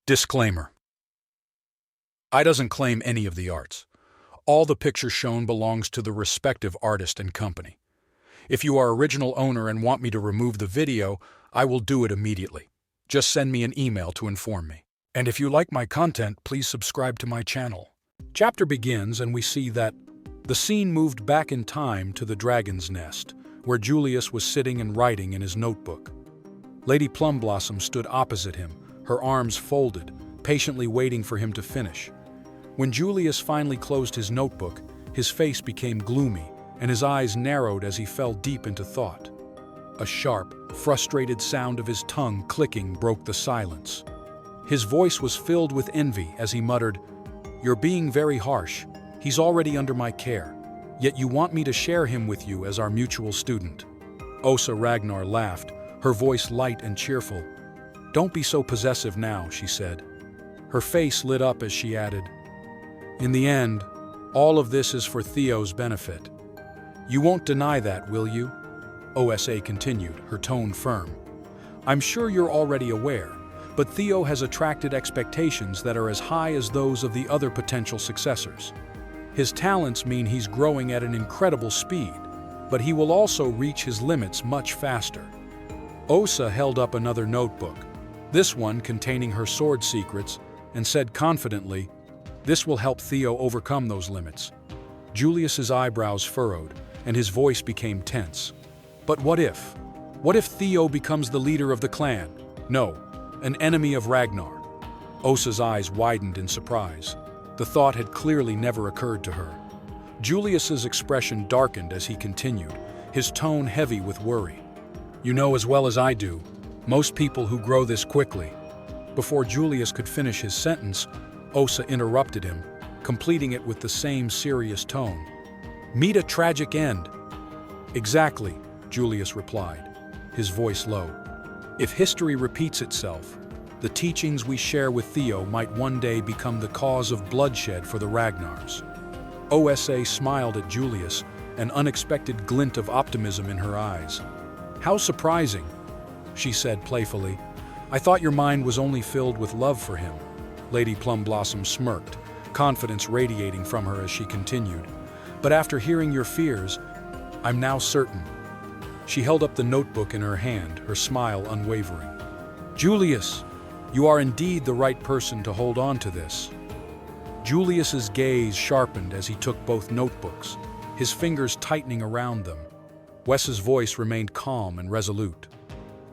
Disclaimer. I doesn't claim any of the arts. All the pictures shown belongs to the respective artist and company. If you are original owner and want me to remove the video, I will do it immediately. Just send me an email to inform me. And if you like my content, please subscribe to my channel. Chapter begins and we see that the scene moved back in time to the dragon's nest, where Julius was sitting and writing in his notebook. Lady Plum Blossom stood opposite him, her arms folded, patiently waiting for him to finish. When Julius finally closed his notebook, his face became gloomy and his eyes narrowed as he fell deep into thought. A sharp, frustrated sound of his tongue clicking broke the silence. His voice was filled with envy as he muttered, "You're being very harsh. He's already under my care. Yet you want me to share him with you as our mutual student." Osa Ragnar laughed, her voice light and cheerful. "Don't be so possessive now," she said. Her face lit up as she added, "In the end, all of this is for Theo's benefit. You won't deny that, will you?" Osa continued, her tone firm. "I'm sure you're already aware, but Theo has attracted expectations that are as high as those of the other potential successors. His talents mean he's growing at an incredible speed, but he will also reach his limits much faster." Osa held up another notebook, this one containing her sword secrets, and said confidently, "This will help Theo overcome those limits." Julius's eyebrows furrowed, and his voice became tense. But what if? What if Theo becomes the leader of the clan? No, an enemy of Ragnar. Osa's eyes widened in surprise. The thought had clearly never occurred to her. Julius's expression darkened as he continued, his tone heavy with worry. "You know as well as I do, most people who grow this quickly." Before Julius could finish his sentence, Osa interrupted him, completing it with the same serious tone. "Meet a tragic end." "Exactly," Julius replied, his voice low. "If history repeats itself, the teachings we share with Theo might one day become the cause of bloodshed for the Ragnars." Osa smiled at Julius, an unexpected glint of optimism in her eyes. "How surprising," she said playfully. "I thought your mind was only filled with love for him." Lady Plum Blossom smirked, confidence radiating from her as she continued. "But after hearing your fears, I'm now certain." She held up the notebook in her hand, her smile unwavering. "Julius, you are indeed the right person to hold on to this." Julius's gaze sharpened as he took both notebooks, his fingers tightening around them. Wes's voice remained calm and resolute.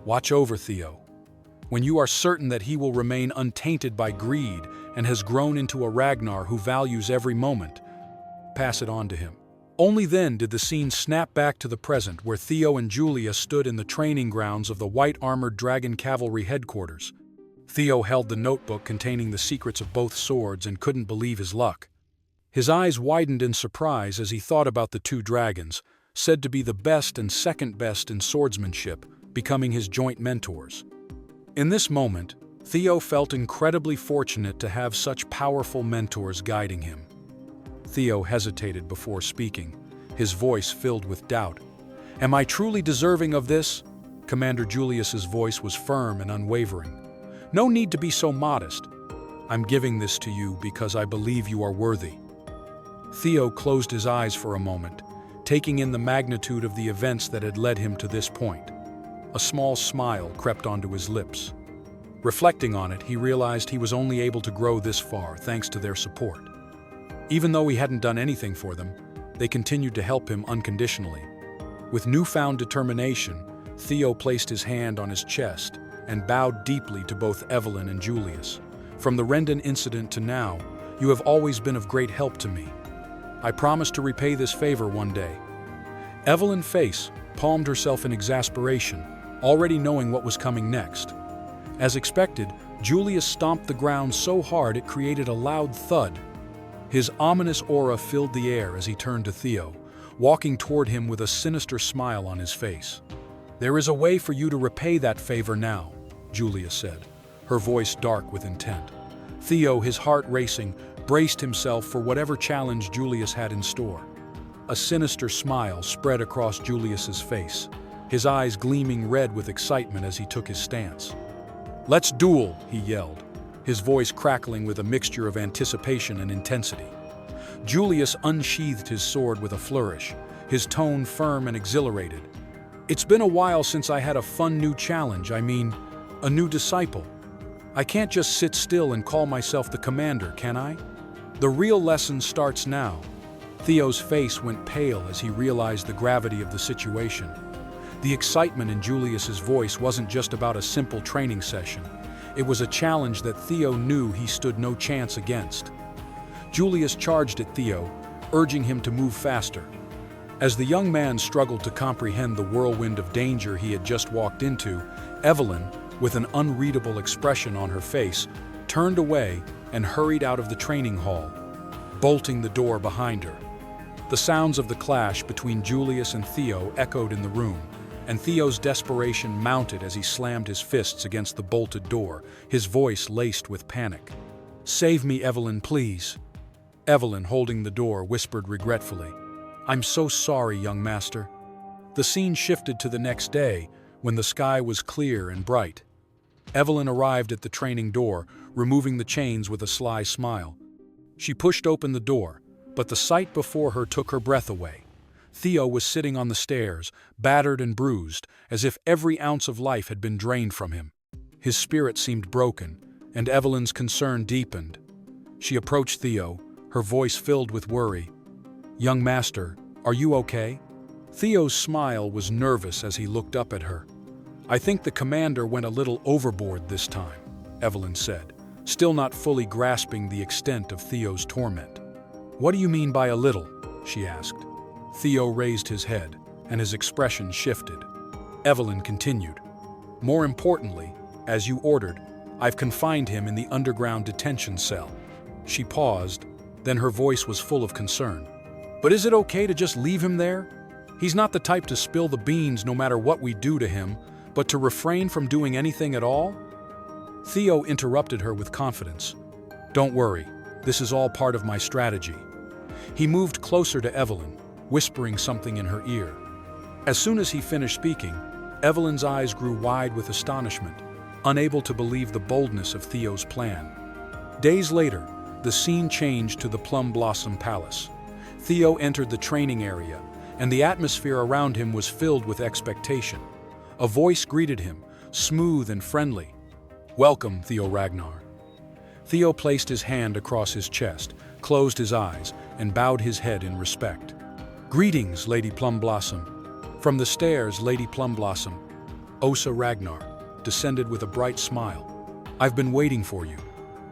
"Watch over Theo. When you are certain that he will remain untainted by greed and has grown into a Ragnar who values every moment, pass it on to him." Only then did the scene snap back to the present, where Theo and Julia stood in the training grounds of the white-armored dragon cavalry headquarters. Theo held the notebook containing the secrets of both swords and couldn't believe his luck. His eyes widened in surprise as he thought about the two dragons, said to be the best and second best in swordsmanship, becoming his joint mentors. In this moment, Theo felt incredibly fortunate to have such powerful mentors guiding him. Theo hesitated before speaking, his voice filled with doubt. "Am I truly deserving of this?" Commander Julius's voice was firm and unwavering. "No need to be so modest. I'm giving this to you because I believe you are worthy." Theo closed his eyes for a moment, taking in the magnitude of the events that had led him to this point. A small smile crept onto his lips. Reflecting on it, he realized he was only able to grow this far thanks to their support. Even though he hadn't done anything for them, they continued to help him unconditionally. With newfound determination, Theo placed his hand on his chest and bowed deeply to both Evelyn and Julius. "From the Rendon incident to now, you have always been of great help to me. I promise to repay this favor one day." Evelyn's face palmed herself in exasperation, already knowing what was coming next. As expected, Julius stomped the ground so hard it created a loud thud. His ominous aura filled the air as he turned to Theo, walking toward him with a sinister smile on his face. "There is a way for you to repay that favor now," Julius said, her voice dark with intent. Theo, his heart racing, braced himself for whatever challenge Julius had in store. A sinister smile spread across Julius's face, his eyes gleaming red with excitement as he took his stance. "Let's duel," he yelled. his voice crackling with a mixture of anticipation and intensity. Julius unsheathed his sword with a flourish, his tone firm and exhilarated. "It's been a while since I had a fun new challenge, I mean, a new disciple. I can't just sit still and call myself the commander, can I? The real lesson starts now." Theo's face went pale as he realized the gravity of the situation. The excitement in Julius's voice wasn't just about a simple training session. It was a challenge that Theo knew he stood no chance against. Julius charged at Theo, urging him to move faster. As the young man struggled to comprehend the whirlwind of danger he had just walked into, Evelyn, with an unreadable expression on her face, turned away and hurried out of the training hall, bolting the door behind her. The sounds of the clash between Julius and Theo echoed in the room, and Theo's desperation mounted as he slammed his fists against the bolted door, his voice laced with panic. "Save me, Evelyn, please." Evelyn, holding the door, whispered regretfully, "I'm so sorry, young master." The scene shifted to the next day, when the sky was clear and bright. Evelyn arrived at the training door, removing the chains with a sly smile. She pushed open the door, but the sight before her took her breath away. Theo was sitting on the stairs, battered and bruised, as if every ounce of life had been drained from him. His spirit seemed broken, and Evelyn's concern deepened. She approached Theo, her voice filled with worry. "Young master, are you okay?" Theo's smile was nervous as he looked up at her. "I think the commander went a little overboard this time," Evelyn said, still not fully grasping the extent of Theo's torment. "What do you mean by a little?" she asked. Theo raised his head, and his expression shifted. Evelyn continued, "More importantly, as you ordered, I've confined him in the underground detention cell." She paused, then her voice was full of concern. "But is it okay to just leave him there? He's not the type to spill the beans no matter what we do to him, but to refrain from doing anything at all?" Theo interrupted her with confidence. "Don't worry, this is all part of my strategy." He moved closer to Evelyn, whispering something in her ear. As soon as he finished speaking, Evelyn's eyes grew wide with astonishment, unable to believe the boldness of Theo's plan. Days later, the scene changed to the Plum Blossom Palace. Theo entered the training area, and the atmosphere around him was filled with expectation. A voice greeted him, smooth and friendly. "Welcome, Theo Ragnar." Theo placed his hand across his chest, closed his eyes, and bowed his head in respect. "Greetings, Lady Plum Blossom." From the stairs, Lady Plum Blossom, Osa Ragnar, descended with a bright smile. "I've been waiting for you.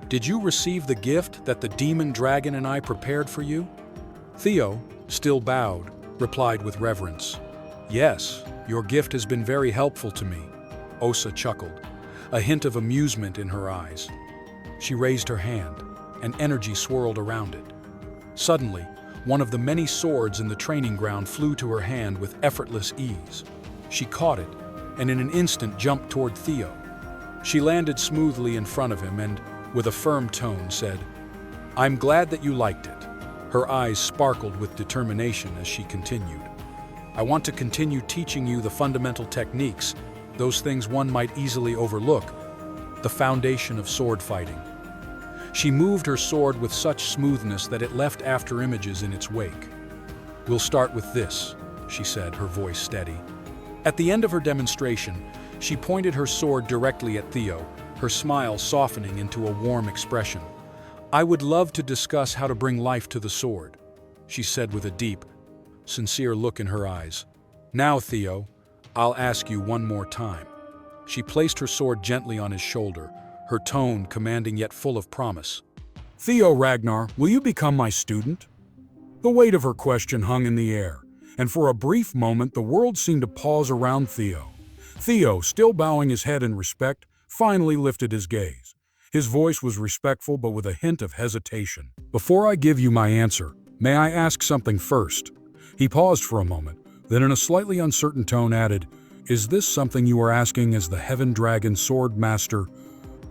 Did you receive the gift that the demon dragon and I prepared for you?" Theo, still bowed, replied with reverence. "Yes, your gift has been very helpful to me." Osa chuckled, a hint of amusement in her eyes. She raised her hand, and energy swirled around it. Suddenly, one of the many swords in the training ground flew to her hand with effortless ease. She caught it, and in an instant jumped toward Theo. She landed smoothly in front of him and, with a firm tone, said, "I'm glad that you liked it." Her eyes sparkled with determination as she continued. "I want to continue teaching you the fundamental techniques, those things one might easily overlook, the foundation of sword fighting." She moved her sword with such smoothness that it left after images in its wake. "We'll start with this," she said, her voice steady. At the end of her demonstration, she pointed her sword directly at Theo, her smile softening into a warm expression. "I would love to discuss how to bring life to the sword," she said with a deep, sincere look in her eyes. "Now, Theo, I'll ask you one more time." She placed her sword gently on his shoulder, her tone commanding yet full of promise. "Theo Ragnar, will you become my student?" The weight of her question hung in the air, and for a brief moment the world seemed to pause around Theo. Theo, still bowing his head in respect, finally lifted his gaze. His voice was respectful but with a hint of hesitation. "Before I give you my answer, may I ask something first?" He paused for a moment, then in a slightly uncertain tone added, "Is this something you are asking as the Heaven Dragon Sword Master?"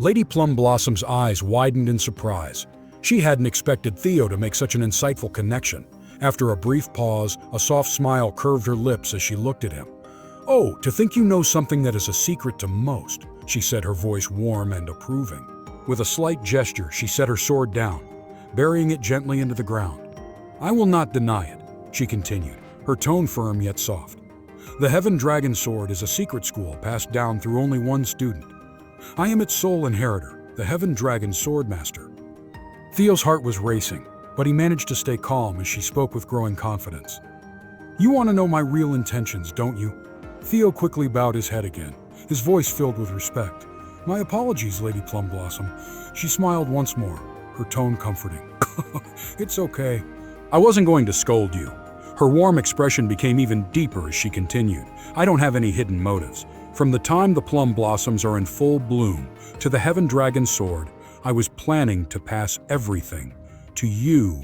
Lady Plum Blossom's eyes widened in surprise. She hadn't expected Theo to make such an insightful connection. After a brief pause, a soft smile curved her lips as she looked at him. "Oh, to think you know something that is a secret to most," she said, her voice warm and approving. With a slight gesture, she set her sword down, burying it gently into the ground. "I will not deny it," she continued, her tone firm yet soft. "The Heaven Dragon Sword is a secret school passed down through only one student. I am its sole inheritor, the Heaven Dragon Swordmaster." Theo's heart was racing, but he managed to stay calm as she spoke with growing confidence. "You want to know my real intentions, don't you?" Theo quickly bowed his head again, his voice filled with respect. "My apologies, Lady Plum Blossom." She smiled once more, her tone comforting. "It's okay. I wasn't going to scold you." Her warm expression became even deeper as she continued. "I don't have any hidden motives. From the time the plum blossoms are in full bloom to the Heaven Dragon Sword, I was planning to pass everything to you."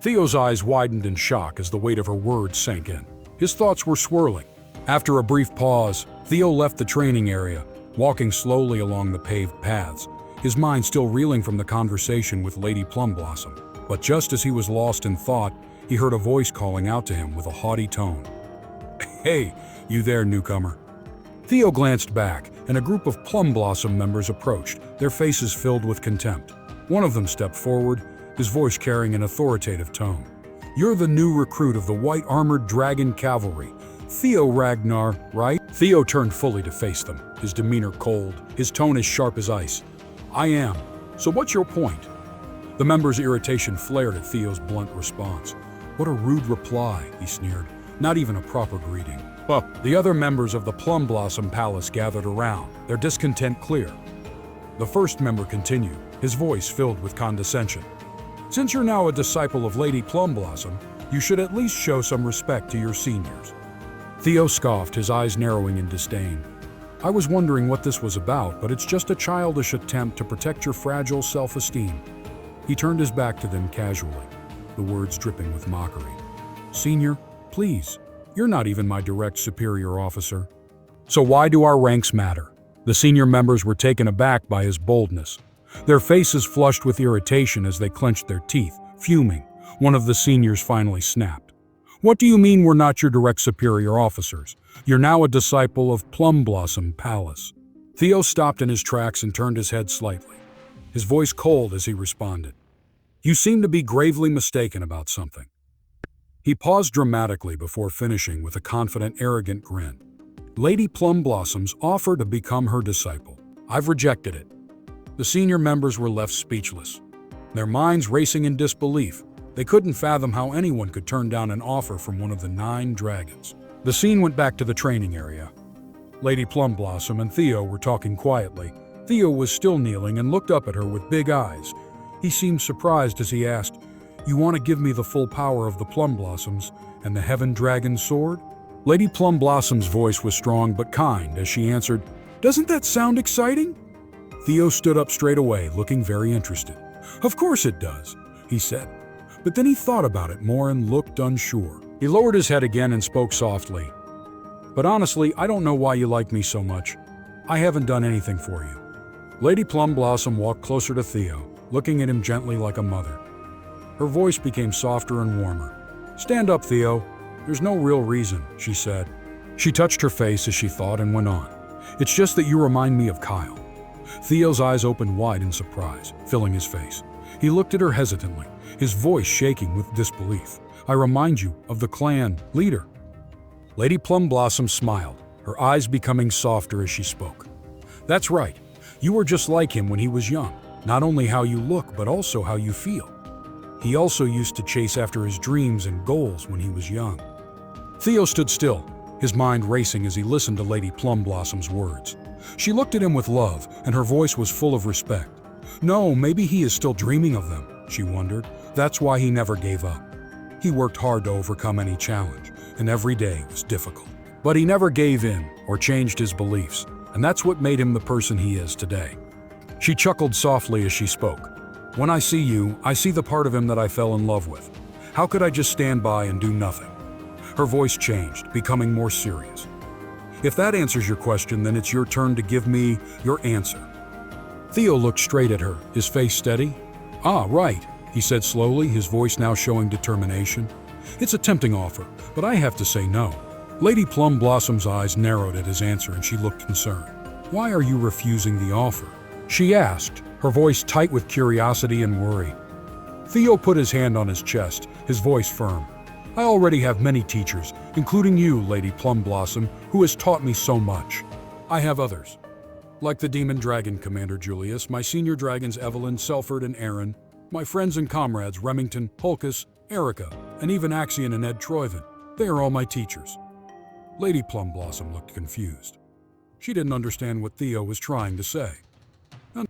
Theo's eyes widened in shock as the weight of her words sank in. His thoughts were swirling. After a brief pause, Theo left the training area, walking slowly along the paved paths, his mind still reeling from the conversation with Lady Plum Blossom. But just as he was lost in thought, he heard a voice calling out to him with a haughty tone. "Hey, you there, newcomer." Theo glanced back, and a group of Plum Blossom members approached, their faces filled with contempt. One of them stepped forward, his voice carrying an authoritative tone. "You're the new recruit of the White Armored Dragon Cavalry, Theo Ragnar, right?" Theo turned fully to face them, his demeanor cold, his tone as sharp as ice. "I am. So what's your point?" The member's irritation flared at Theo's blunt response. "What a rude reply," he sneered. "Not even a proper greeting." The other members of the Plum Blossom Palace gathered around, their discontent clear. The first member continued, his voice filled with condescension. "Since you're now a disciple of Lady Plum Blossom, you should at least show some respect to your seniors." Theo scoffed, his eyes narrowing in disdain. "I was wondering what this was about, but it's just a childish attempt to protect your fragile self-esteem." He turned his back to them casually, the words dripping with mockery. "Senior, please, you're not even my direct superior officer." "So why do our ranks matter?" The senior members were taken aback by his boldness. Their faces flushed with irritation as they clenched their teeth, fuming. One of the seniors finally snapped. "What do you mean we're not your direct superior officers? You're now a disciple of Plum Blossom Palace." Theo stopped in his tracks and turned his head slightly, his voice cold as he responded. "You seem to be gravely mistaken about something." He paused dramatically before finishing with a confident, arrogant grin. "Lady Plum Blossom's offer to become her disciple. I've rejected it." The senior members were left speechless, their minds racing in disbelief. They couldn't fathom how anyone could turn down an offer from one of the 9 dragons. The scene went back to the training area. Lady Plum Blossom and Theo were talking quietly. Theo was still kneeling and looked up at her with big eyes. He seemed surprised as he asked, "You want to give me the full power of the Plum Blossoms and the Heaven Dragon Sword?" Lady Plum Blossom's voice was strong but kind as she answered, "Doesn't that sound exciting?" Theo stood up straight away, looking very interested. "Of course it does," he said. But then he thought about it more and looked unsure. He lowered his head again and spoke softly. "But honestly, I don't know why you like me so much. I haven't done anything for you." Lady Plum Blossom walked closer to Theo, looking at him gently like a mother. Her voice became softer and warmer. "Stand up, Theo. There's no real reason," she said. She touched her face as she thought and went on. "It's just that you remind me of Kyle." Theo's eyes opened wide in surprise, filling his face. He looked at her hesitantly, his voice shaking with disbelief. "I remind you of the clan leader." Lady Plum Blossom smiled, her eyes becoming softer as she spoke. "That's right. You were just like him when he was young. Not only how you look, but also how you feel. He also used to chase after his dreams and goals when he was young." Theo stood still, his mind racing as he listened to Lady Plum Blossom's words. She looked at him with love, and her voice was full of respect. No, maybe he is still dreaming of them, she wondered. That's why he never gave up. He worked hard to overcome any challenge, and every day was difficult. But he never gave in or changed his beliefs, and that's what made him the person he is today. She chuckled softly as she spoke. "When I see you, I see the part of him that I fell in love with. How could I just stand by and do nothing?" Her voice changed, becoming more serious. "If that answers your question, then it's your turn to give me your answer." Theo looked straight at her, his face steady. "Ah, right," he said slowly, his voice now showing determination. "It's a tempting offer, but I have to say no." Lady Plum Blossom's eyes narrowed at his answer and she looked concerned. "Why are you refusing the offer?" she asked, her voice tight with curiosity and worry. Theo put his hand on his chest, his voice firm. I already have many teachers, including you, Lady Plum Blossom, who has taught me so much. I have others. Like the Demon Dragon Commander Julius, my senior dragons Evelyn, Selford, and Aaron, my friends and comrades Remington, Hulkus, Erica, and even Axion and Ed Troyven. They are all my teachers. Lady Plum Blossom looked confused. She didn't understand what Theo was trying to say.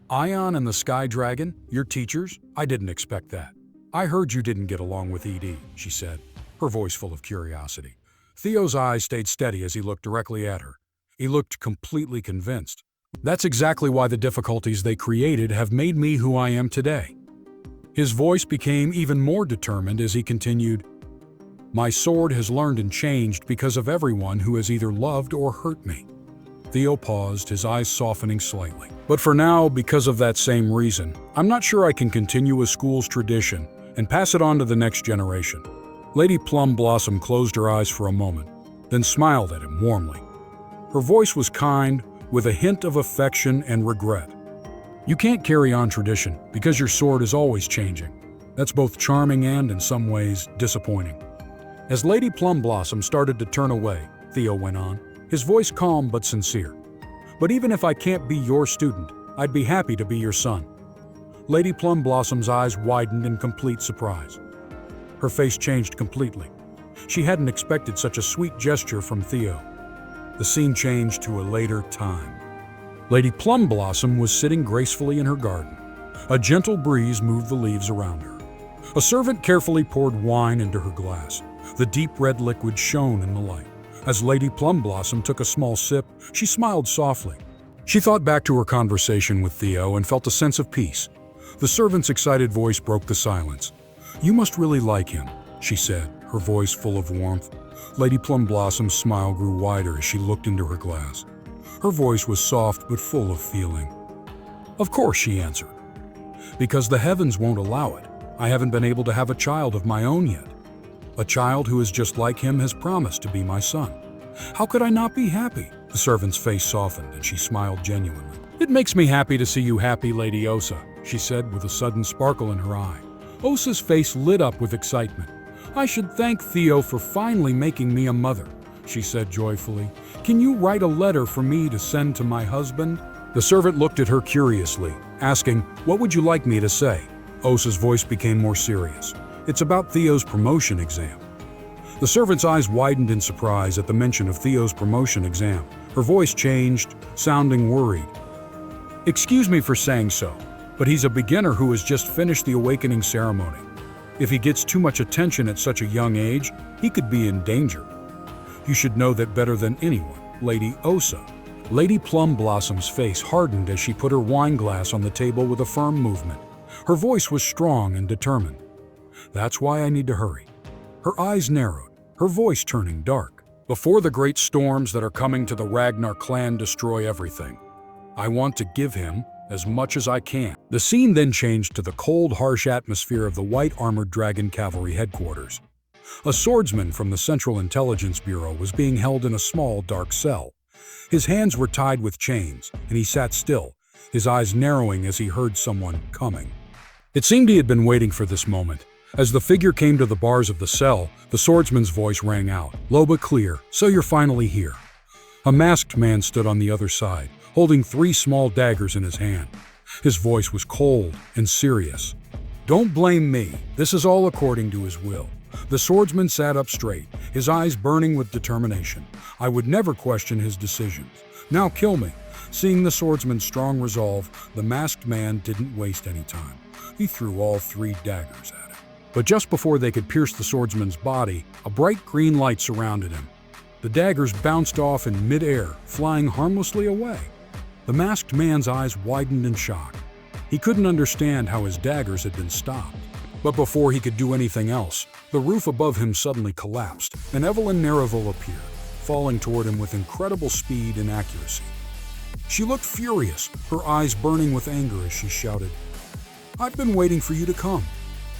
Ion and the Sky Dragon, your teachers? I didn't expect that. I heard you didn't get along with ED, she said, her voice full of curiosity. Theo's eyes stayed steady as he looked directly at her. He looked completely convinced. That's exactly why the difficulties they created have made me who I am today. His voice became even more determined as he continued, my sword has learned and changed because of everyone who has either loved or hurt me. Theo paused, his eyes softening slightly. But for now, because of that same reason, I'm not sure I can continue a school's tradition and pass it on to the next generation. Lady Plum Blossom closed her eyes for a moment, then smiled at him warmly. Her voice was kind, with a hint of affection and regret. You can't carry on tradition because your sword is always changing. That's both charming and, in some ways, disappointing. As Lady Plum Blossom started to turn away, Theo went on, his voice calm but sincere. But even if I can't be your student, I'd be happy to be your son. Lady Plum Blossom's eyes widened in complete surprise. Her face changed completely. She hadn't expected such a sweet gesture from Theo. The scene changed to a later time. Lady Plum Blossom was sitting gracefully in her garden. A gentle breeze moved the leaves around her. A servant carefully poured wine into her glass. The deep red liquid shone in the light. As Lady Plum Blossom took a small sip, she smiled softly. She thought back to her conversation with Theo and felt a sense of peace. The servant's excited voice broke the silence. You must really like him, she said, her voice full of warmth. Lady Plum Blossom's smile grew wider as she looked into her glass. Her voice was soft but full of feeling. Of course, she answered. Because the heavens won't allow it. I haven't been able to have a child of my own yet. A child who is just like him has promised to be my son. How could I not be happy? The servant's face softened and she smiled genuinely. It makes me happy to see you happy, Lady Osa, she said with a sudden sparkle in her eye. Osa's face lit up with excitement. I should thank Theo for finally making me a mother, she said joyfully. Can you write a letter for me to send to my husband? The servant looked at her curiously, asking, what would you like me to say? Osa's voice became more serious. It's about Theo's promotion exam. The servant's eyes widened in surprise at the mention of Theo's promotion exam. Her voice changed, sounding worried. Excuse me for saying so, but he's a beginner who has just finished the awakening ceremony. If he gets too much attention at such a young age, he could be in danger. You should know that better than anyone, Lady Osa. Lady Plum Blossom's face hardened as she put her wine glass on the table with a firm movement. Her voice was strong and determined. That's why I need to hurry. Her eyes narrowed, her voice turning dark. Before the great storms that are coming to the Ragnar clan destroy everything, I want to give him as much as I can. The scene then changed to the cold, harsh atmosphere of the White Armored Dragon Cavalry headquarters. A swordsman from the Central Intelligence Bureau was being held in a small, dark cell. His hands were tied with chains, and he sat still, his eyes narrowing as he heard someone coming. It seemed he had been waiting for this moment. As the figure came to the bars of the cell, the swordsman's voice rang out, low but clear, so you're finally here. A masked man stood on the other side, holding 3 small daggers in his hand. His voice was cold and serious. Don't blame me, this is all according to his will. The swordsman sat up straight, his eyes burning with determination. I would never question his decisions. Now kill me. Seeing the swordsman's strong resolve, the masked man didn't waste any time. He threw all 3 daggers at him. But just before they could pierce the swordsman's body, a bright green light surrounded him. The daggers bounced off in mid-air, flying harmlessly away. The masked man's eyes widened in shock. He couldn't understand how his daggers had been stopped. But before he could do anything else, the roof above him suddenly collapsed, and Evelyn Nereville appeared, falling toward him with incredible speed and accuracy. She looked furious, her eyes burning with anger as she shouted, I've been waiting for you to come.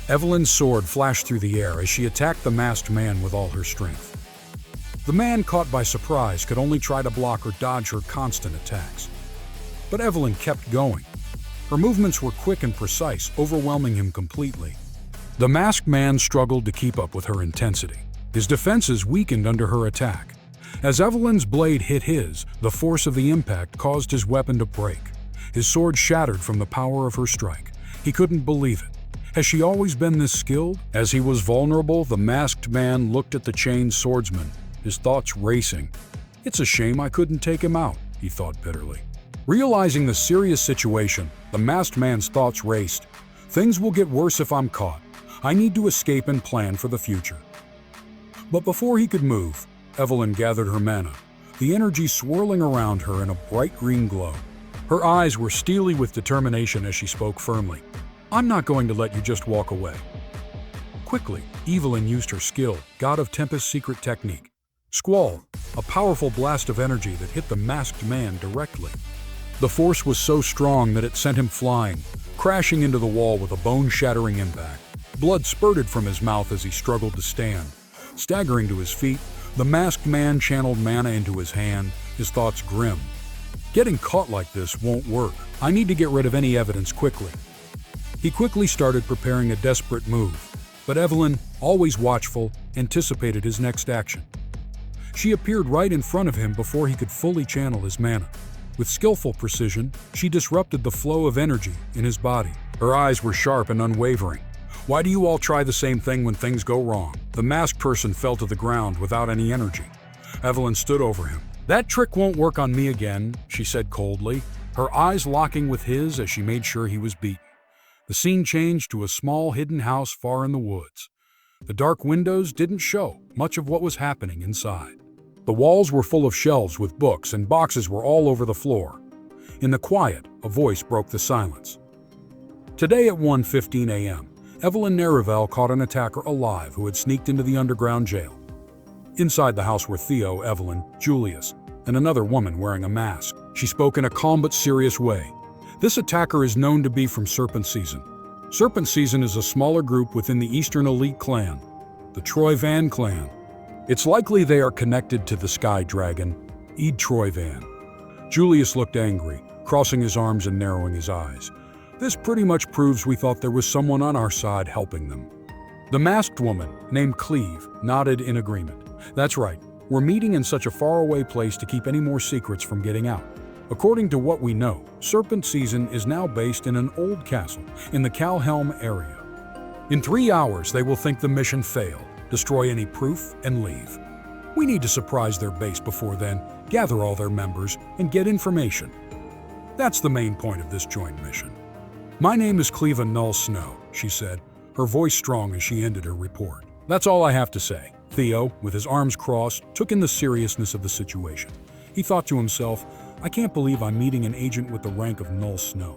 Evelyn's sword flashed through the air as she attacked the masked man with all her strength. The man, caught by surprise, could only try to block or dodge her constant attacks. But Evelyn kept going. Her movements were quick and precise, overwhelming him completely. The masked man struggled to keep up with her intensity. His defenses weakened under her attack. As Evelyn's blade hit his, the force of the impact caused his weapon to break. His sword shattered from the power of her strike. He couldn't believe it. Has she always been this skilled? As he was vulnerable, the masked man looked at the chained swordsman, his thoughts racing. It's a shame I couldn't take him out, he thought bitterly. Realizing the serious situation, the masked man's thoughts raced. Things will get worse if I'm caught. I need to escape and plan for the future. But before he could move, Evelyn gathered her mana, the energy swirling around her in a bright green glow. Her eyes were steely with determination as she spoke firmly. I'm not going to let you just walk away. Quickly, Evelyn used her skill, God of Tempest's secret technique. Squall, a powerful blast of energy that hit the masked man directly. The force was so strong that it sent him flying, crashing into the wall with a bone-shattering impact. Blood spurted from his mouth as he struggled to stand. Staggering to his feet, the masked man channeled mana into his hand, his thoughts grim. Getting caught like this won't work. I need to get rid of any evidence quickly. He quickly started preparing a desperate move, but Evelyn, always watchful, anticipated his next action. She appeared right in front of him before he could fully channel his mana. With skillful precision, she disrupted the flow of energy in his body. Her eyes were sharp and unwavering. Why do you all try the same thing when things go wrong? The masked person fell to the ground without any energy. Evelyn stood over him. That trick won't work on me again, she said coldly, her eyes locking with his as she made sure he was beaten. The scene changed to a small hidden house far in the woods. The dark windows didn't show much of what was happening inside. The walls were full of shelves with books and boxes were all over the floor. In the quiet, a voice broke the silence. Today at 1:15 a.m., Evelyn Nerivel caught an attacker alive who had sneaked into the underground jail. Inside the house were Theo, Evelyn, Julius, and another woman wearing a mask. She spoke in a calm but serious way. This attacker is known to be from Serpent Season. Serpent Season is a smaller group within the Eastern Elite Clan, the Troy Van Clan. It's likely they are connected to the Sky Dragon, Eid Troy Van. Julius looked angry, crossing his arms and narrowing his eyes. This pretty much proves we thought there was someone on our side helping them. The masked woman, named Cleve, nodded in agreement. That's right, we're meeting in such a faraway place to keep any more secrets from getting out. According to what we know, Serpent Season is now based in an old castle in the Calhelm area. In 3 hours, they will think the mission failed, destroy any proof, and leave. We need to surprise their base before then, gather all their members, and get information. That's the main point of this joint mission. My name is Cleva Null Snow, she said, her voice strong as she ended her report. That's all I have to say. Theo, with his arms crossed, took in the seriousness of the situation. He thought to himself, I can't believe I'm meeting an agent with the rank of Null Snow.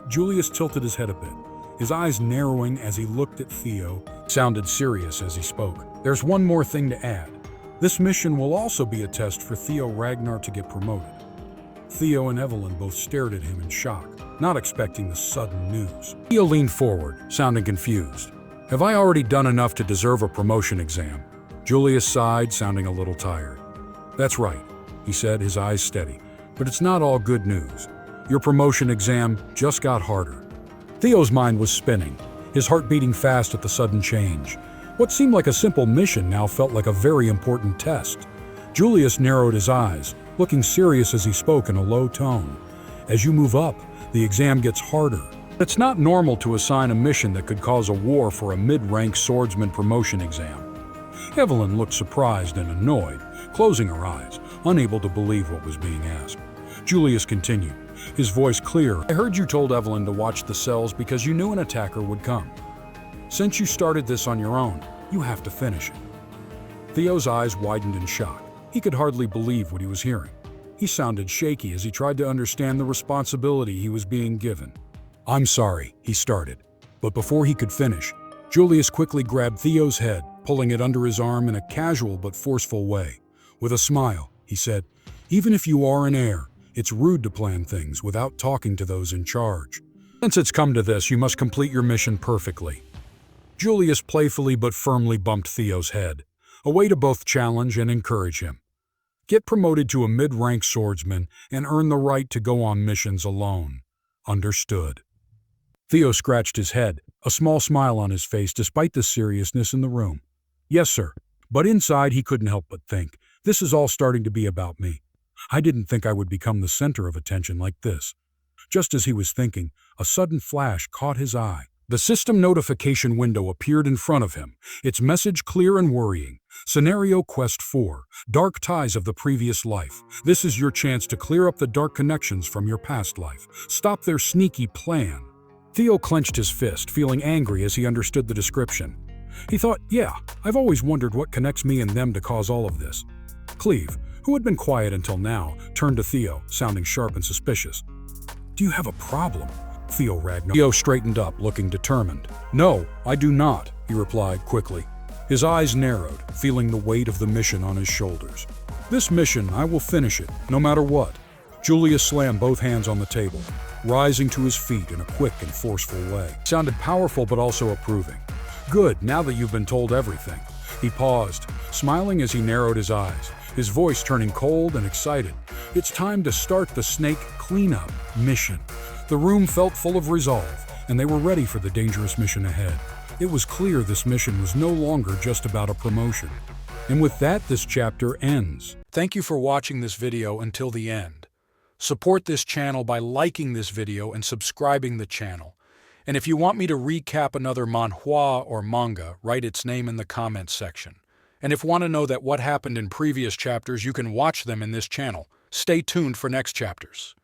Julius tilted his head a bit, his eyes narrowing as he looked at Theo, sounded serious as he spoke. There's one more thing to add. This mission will also be a test for Theo Ragnar to get promoted. Theo and Evelyn both stared at him in shock, not expecting the sudden news. Theo leaned forward, sounding confused. Have I already done enough to deserve a promotion exam? Julius sighed, sounding a little tired. That's right, he said, his eyes steady. But it's not all good news. Your promotion exam just got harder. Theo's mind was spinning, his heart beating fast at the sudden change. What seemed like a simple mission now felt like a very important test. Julius narrowed his eyes, looking serious as he spoke in a low tone. As you move up, the exam gets harder. It's not normal to assign a mission that could cause a war for a mid-rank swordsman promotion exam. Evelyn looked surprised and annoyed, closing her eyes, unable to believe what was being asked. Julius continued, his voice clear. I heard you told Evelyn to watch the cells because you knew an attacker would come. Since you started this on your own, you have to finish it. Theo's eyes widened in shock. He could hardly believe what he was hearing. He sounded shaky as he tried to understand the responsibility he was being given. I'm sorry, he started. But before he could finish, Julius quickly grabbed Theo's head, pulling it under his arm in a casual but forceful way. With a smile, he said, even if you are an heir, it's rude to plan things without talking to those in charge. Since it's come to this, you must complete your mission perfectly. Julius playfully but firmly bumped Theo's head, a way to both challenge and encourage him. Get promoted to a mid-rank swordsman and earn the right to go on missions alone. Understood. Theo scratched his head, a small smile on his face despite the seriousness in the room. Yes, sir. But inside he couldn't help but think, this is all starting to be about me. I didn't think I would become the center of attention like this. Just as he was thinking, a sudden flash caught his eye. The system notification window appeared in front of him, its message clear and worrying. Scenario Quest 4, Dark Ties of the Previous Life. This is your chance to clear up the dark connections from your past life. Stop their sneaky plan. Theo clenched his fist, feeling angry as he understood the description. He thought, yeah, I've always wondered what connects me and them to cause all of this. Cleve, who had been quiet until now, turned to Theo, sounding sharp and suspicious. Do you have a problem? Theo straightened up, looking determined. No, I do not, he replied quickly. His eyes narrowed, feeling the weight of the mission on his shoulders. This mission, I will finish it, no matter what. Julius slammed both hands on the table, rising to his feet in a quick and forceful way. It sounded powerful but also approving. Good, now that you've been told everything. He paused, smiling as he narrowed his eyes, his voice turning cold and excited. It's time to start the snake cleanup mission. The room felt full of resolve, and they were ready for the dangerous mission ahead. It was clear this mission was no longer just about a promotion. And with that, this chapter ends. Thank you for watching this video until the end. Support this channel by liking this video and subscribing the channel. And if you want me to recap another manhwa or manga, write its name in the comments section. And if you want to know that what happened in previous chapters, you can watch them in this channel. Stay tuned for next chapters.